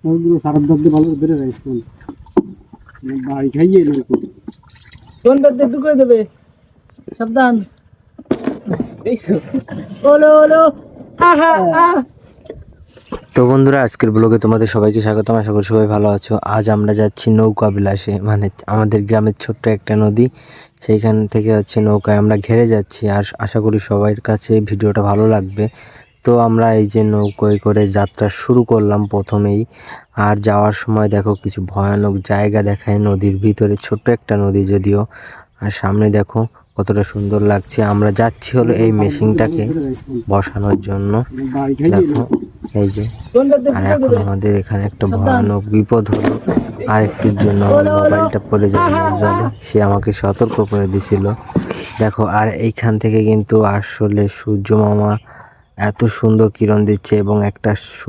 ওগুলো সারাপ দাবতে ভালো বেড়ে যায় কোন বাড়ি খাইয়ে এরকম কোন দাঁতে ঢুকে দেবে সাবধান এইসো ওলো ওলো আহা আহ তো বন্ধুরা, আজকের ব্লগে তোমাদের সবাইকে স্বাগতম। আশা করি সবাই ভালো আছো। আজ আমরা যাচ্ছি নৌকা বিলাসে, মানে আমাদের গ্রামের ছোট্ট একটা নদী, সেইখান থেকে হচ্ছে নৌকায় আমরা ঘেরে যাচ্ছি। আর আশা করি সবার কাছে ভিডিওটা ভালো লাগবে। তো আমরা এই যে নৌকোয় করে যাত্রা শুরু করলাম প্রথমেই। আর যাওয়ার সময় দেখো কিছু ভয়ানক জায়গা দেখায় নদীর ভিতরে, ছোট্ট একটা নদী যদিও। আর সামনে দেখো কতটা সুন্দর লাগছে। আমরা যাচ্ছি হলো এই মেশিনটাকে বসানোর জন্য। বাড়ি খাইয়ে দেখো এই যে, কোন দাঁতে আর ঢুকে এখন দেবে আমাদের এখানে একটা ভয়ানক বিপদ হলো। আর একটুর জন্য আমার মোবাইলটা পড়ে যাবে জলে, সে আমাকে সতর্ক করে দিছিল। দেখো, আর এইখান থেকে কিন্তু আসলে সূর্য মামা এত সুন্দর কিরণ দিচ্ছে এবং একটা